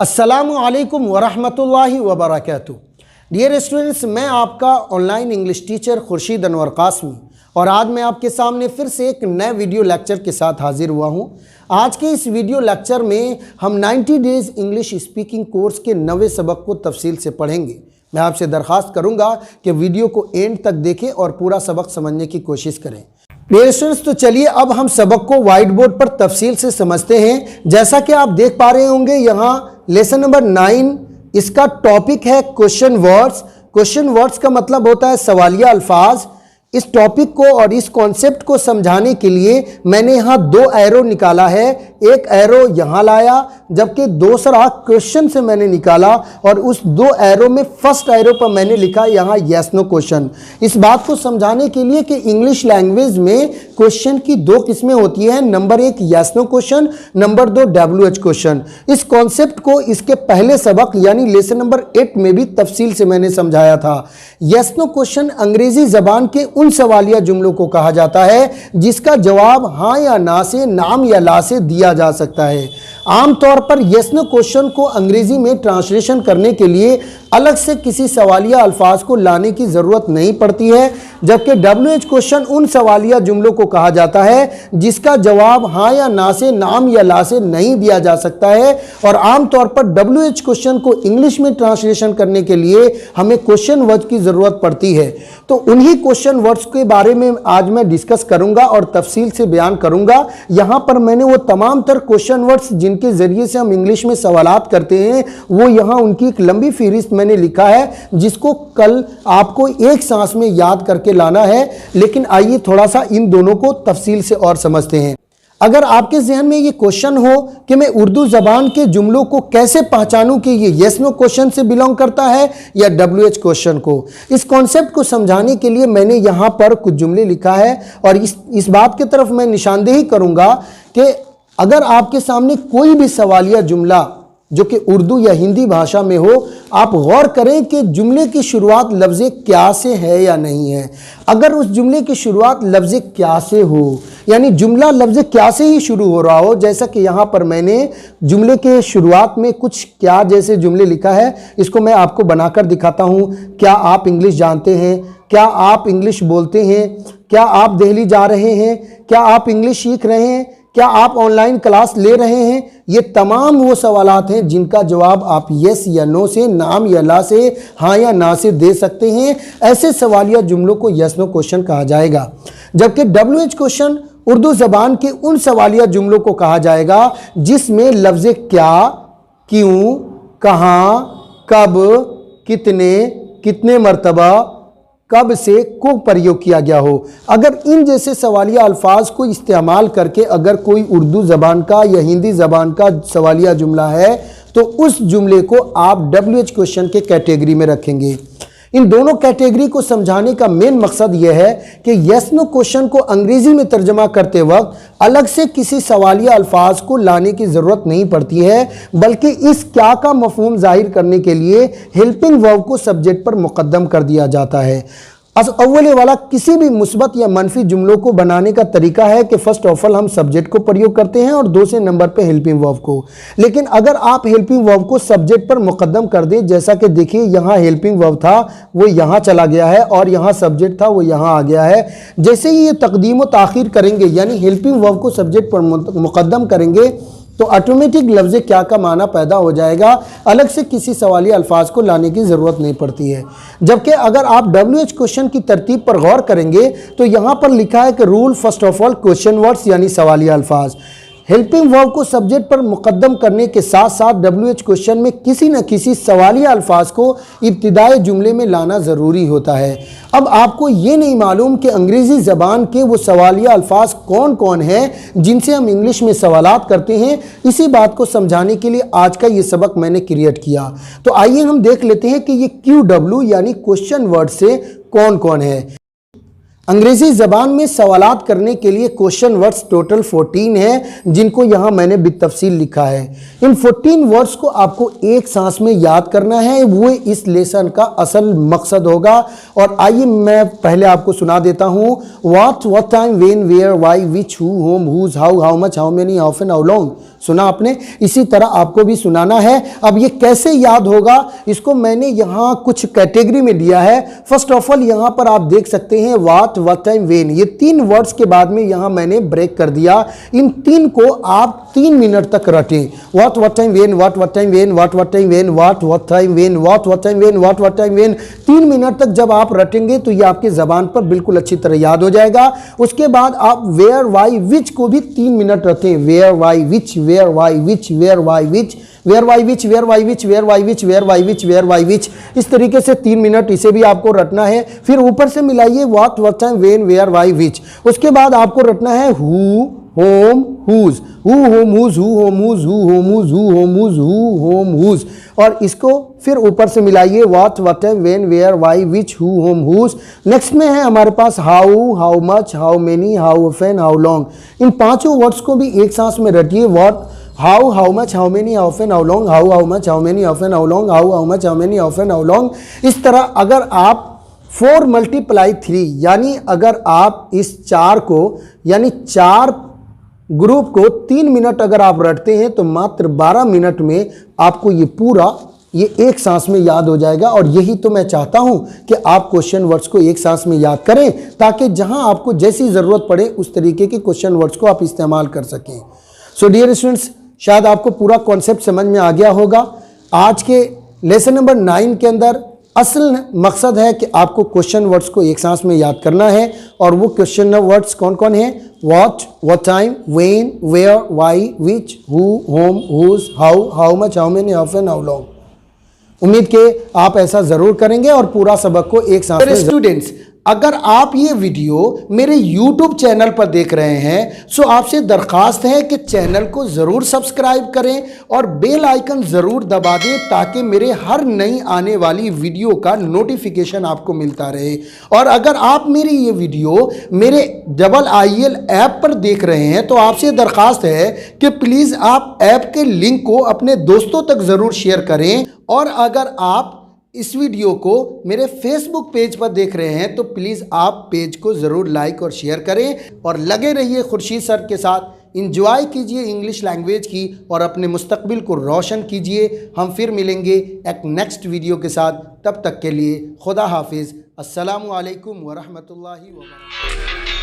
अस्सलामु अलैकुम वरहमतुल्लाहि वबरकातुहू। डियर स्टूडेंट्स, मैं आपका online English teacher Khurshid Anwar Qasmi और आज मैं आपके सामने फिर से एक नए वीडियो लेक्चर के साथ हाजिर हुआ हूं। आज के इस वीडियो लेक्चर में हम 90 डेज़ इंग्लिश स्पीकिंग कोर्स के 9वें सबक को तफसील से पढ़ेंगे। मैं आपसे दरख्वास्त करूंगा कि वीडियो को एंड तक देखें और पूरा सबक समझने की कोशिश करें। डियर स्टूडेंट्स, तो चलिए अब हम सबक को व्हाइट बोर्ड पर तफसील से समझते हैं। जैसा कि आप देख पा रहे होंगे, यहाँ लेसन नंबर 9 इसका टॉपिक है क्वेश्चन वर्ड्स। क्वेश्चन वर्ड्स का मतलब होता है सवालिया अल्फाज। इस टॉपिक को और इस कॉन्सेप्ट को समझाने के लिए मैंने यहाँ 2 एरो निकाला है। एक एरो यहाँ लाया, जबकि दूसरा क्वेश्चन से मैंने निकाला और उस 2 एरो में फर्स्ट एरो पर मैंने लिखा यहाँ यस नो क्वेश्चन। इस बात को समझाने के लिए कि इंग्लिश लैंग्वेज में क्वेश्चन की 2 किस्में होती हैं। Number 1 yes no question, number 2 WH question. इस कॉन्सेप्ट को इसके पहले सबक यानी लेसन नंबर 8 में भी तफसील से मैंने समझाया था। यस नो क्वेश्चन अंग्रेजी जबान के उन सवालिया जुमलों को कहा जाता है जिसका जवाब हाँ या ना से, नाम या ला से दिया जा सकता है। आमतौर पर यस नो क्वेश्चन को अंग्रेजी में ट्रांसलेशन करने के लिए अलग से किसी सवालिया अल्फाज को लाने की ज़रूरत नहीं पड़ती है, जबकि WH क्वेश्चन उन सवालिया जुमलों को कहा जाता है जिसका जवाब हाँ या ना से, नाम या ला से नहीं दिया जा सकता है। और आमतौर पर WH क्वेश्चन को इंग्लिश में ट्रांसलेशन करने के लिए हमें क्वेश्चन वर्ड्स की ज़रूरत पड़ती है। तो उन्हीं क्वेश्चन वर्ड्स के बारे में आज मैं डिस्कस करूंगा और तफसील से बयान करूंगा। यहाँ पर मैंने वो तमाम तर क्वेश्चन वर्ड्स जिनके ज़रिए से हम इंग्लिश में सवालात करते हैं, वो यहाँ उनकी एक लंबी फहरिस्त मैंने लिखा है जिसको कल आपको एक सांस में याद करके लाना है। लेकिन आइए थोड़ा सा इन दोनों को तफसील से और समझते हैं। अगर आपके जहन में ये क्वेश्चन हो कि मैं उर्दू ज़बान के जुमलों को कैसे पहचानूं कि ये यस नो क्वेश्चन से बिलोंग करता है या WH क्वेश्चन को, इस कॉन्सेप्ट को समझाने के लिए मैंने यहाँ पर कुछ जुमले लिखा है और इस बात की तरफ मैं निशानदेही करूँगा कि अगर आपके सामने कोई भी सवालिया जुमला जो कि उर्दू या हिंदी भाषा में हो, आप गौर करें कि जुमले की शुरुआत लफ्ज़ क्या से है या नहीं है। अगर उस जुमले की शुरुआत लफ्ज़ क्या से हो, यानी जुमला लफ्ज़ क्या से ही शुरू हो रहा हो, जैसा कि यहाँ पर मैंने जुमले के शुरुआत में कुछ क्या जैसे जुमले लिखा है, इसको मैं आपको बनाकर दिखाता हूँ। क्या आप इंग्लिश जानते हैं? क्या आप इंग्लिश बोलते हैं? क्या आप दिल्ली जा रहे हैं? क्या आप इंग्लिश सीख रहे हैं? क्या आप ऑनलाइन क्लास ले रहे हैं? ये तमाम वो सवालात हैं जिनका जवाब आप यस या नो से, नाम या ला से, हाँ या ना से दे सकते हैं। ऐसे सवालिया जुमलों को यस नो क्वेश्चन कहा जाएगा। जबकि WH क्वेश्चन उर्दू ज़बान के उन सवालिया जुमलों को कहा जाएगा जिसमें लफ्ज़ क्या, क्यों, कहाँ, कब, कितने, कितने मरतबा, कब से को प्रयोग किया गया हो। अगर इन जैसे सवालिया अल्फाज को इस्तेमाल करके अगर कोई उर्दू ज़बान का या हिंदी ज़बान का सवालिया जुमला है तो उस जुमले को आप WH क्वेश्चन के कैटेगरी में रखेंगे। इन दोनों कैटेगरी को समझाने का मेन मकसद यह है कि यस नो क्वेश्चन को अंग्रेज़ी में तर्जमा करते वक्त अलग से किसी सवालिया अल्फाज को लाने की ज़रूरत नहीं पड़ती है, बल्कि इस क्या का मफहूम ज़ाहिर करने के लिए हेल्पिंग वर्ब को सब्जेक्ट पर मुकद्दम कर दिया जाता है। अव्वल वाला किसी भी मुस्बत या मनफी जुमलों को बनाने का तरीका है कि फर्स्ट ऑफ ऑल हम सब्जेक्ट को प्रयोग करते हैं और दूसरे नंबर पे हेल्पिंग वर्ब को। लेकिन अगर आप हेल्पिंग वर्ब को सब्जेक्ट पर मुकद्दम कर दें, जैसा कि देखिए यहाँ हेल्पिंग वर्ब था वो यहाँ चला गया है और यहाँ सब्जेक्ट था वो यहाँ आ गया है। जैसे ही ये तकदीम व ताख़ीर करेंगे यानी हेल्पिंग वर्ब को सब्जेक्ट पर मुकद्दम करेंगे तो ऑटोमेटिक लफ्ज़ क्या का माना पैदा हो जाएगा, अलग से किसी सवालिया अल्फाज को लाने की ज़रूरत नहीं पड़ती है। जबकि अगर आप WH क्वेश्चन की तरतीब पर गौर करेंगे तो यहाँ पर लिखा है कि rule first of all question words यानी सवालिया अल्फाज। हेल्पिंग वर्ब को सब्जेक्ट पर मुकद्दम करने के साथ साथ WH क्वेश्चन में किसी न किसी सवालिया अल्फाज को इब्तिदाई जुमले में लाना ज़रूरी होता है। अब आपको ये नहीं मालूम कि अंग्रेज़ी ज़बान के वो सवालिया अल्फाज कौन कौन हैं जिनसे हम इंग्लिश में सवालात करते हैं। इसी बात को समझाने के लिए आज का ये सबक मैंने क्रिएट किया। तो आइए हम देख लेते हैं कि ये QW यानी क्वेश्चन वर्ड से कौन कौन है। अंग्रेज़ी ज़बान में सवालात करने के लिए क्वेश्चन वर्ड्स टोटल 14 हैं जिनको यहाँ मैंने बितफसील लिखा है। इन 14 वर्ड्स को आपको एक सांस में याद करना है, वो इस लेसन का असल मकसद होगा। और आइए मैं पहले आपको सुना देता हूँ। What time, when, where, why, which, who, whom, whose, how much, how many, how often, how long. सुना आपने, इसी तरह आपको भी सुनाना है। अब ये कैसे याद होगा, इसको मैंने यहाँ कुछ कैटेगरी में दिया है। फर्स्ट ऑफ ऑल यहाँ पर आप देख सकते हैं व्हाट, व्हाट टाइम, व्हेन, ये 3 वर्ड्स के बाद में यहाँ मैंने ब्रेक कर दिया। इन 3 को आप 3 मिनट तक रटें। What time, when, what time, when, what time, when, what time, when, what time, when, what time, when. 3 minute तक जब आप रटेंगे तो ये आपके जबान पर बिल्कुल अच्छी तरह याद हो जाएगा। उसके बाद आप वेयर, वाई, विच को भी 3 मिनट रटें। Where, why, which, where, why, which, where, why, which, where, why, which, where, why, which, where, why, which, where, why, which, where, why, which. इस तरीके से 3 मिनट इसे भी आपको रटना है। फिर ऊपर से मिलाइए what time, when, where, why, which. उसके बाद आपको रटना है who, whom, whose, who, whom, whose, who, whom, whose, who, whom, whose, who, whom, whose, who, whom, whose. और इसको फिर ऊपर से मिलाइए what time, when, where, why, which, who, whom, whose. Next में है हमारे पास how, how much, how many, how often, how long. इन 5 वर्ड्स को भी एक सांस में रटिए। What, how, how much, how many, how often, how long, how, how much, how many, how often, how long, how, how much, how many, how often, how long. इस तरह अगर आप 4 × 3 यानी अगर आप इस 4 को यानी 4 ग्रुप को 3 मिनट अगर आप रटते हैं तो मात्र 12 मिनट में आपको ये पूरा ये एक सांस में याद हो जाएगा। और यही तो मैं चाहता हूं कि आप क्वेश्चन वर्ड्स को एक सांस में याद करें, ताकि जहां आपको जैसी ज़रूरत पड़े उस तरीके के क्वेश्चन वर्ड्स को आप इस्तेमाल कर सकें। सो डियर स्टूडेंट्स, शायद आपको पूरा कॉन्सेप्ट समझ में आ गया होगा। आज के लेसन नंबर 9 के अंदर असल मकसद है कि आपको क्वेश्चन वर्ड्स को एक सांस में याद करना है। और वो क्वेश्चन वर्ड्स कौन कौन है? What time, when, where, why, which, who, whom, whose, how, how much, how many, how often, how long. उम्मीद के आप ऐसा जरूर करेंगे और पूरा सबक को एक साथ। स्टूडेंट्स, अगर आप ये वीडियो मेरे YouTube चैनल पर देख रहे हैं सो आपसे दरखास्त है कि चैनल को ज़रूर सब्सक्राइब करें और बेल आइकन ज़रूर दबा दें, ताकि मेरे हर नई आने वाली वीडियो का नोटिफिकेशन आपको मिलता रहे। और अगर आप मेरी ये वीडियो मेरे IIL ऐप पर देख रहे हैं तो आपसे दरखास्त है कि प्लीज़ आप ऐप के लिंक को अपने दोस्तों तक ज़रूर शेयर करें। और अगर आप इस वीडियो को मेरे फेसबुक पेज पर देख रहे हैं तो प्लीज़ आप पेज को ज़रूर लाइक और शेयर करें और लगे रहिए खुर्शीद सर के साथ। इंजॉय कीजिए इंग्लिश लैंग्वेज की और अपने मुस्तकबिल को रोशन कीजिए। हम फिर मिलेंगे एक नेक्स्ट वीडियो के साथ। तब तक के लिए खुदा हाफिज़। अस्सलामु अलैकुम व रहमतुल्लाहि व बरकातुहू।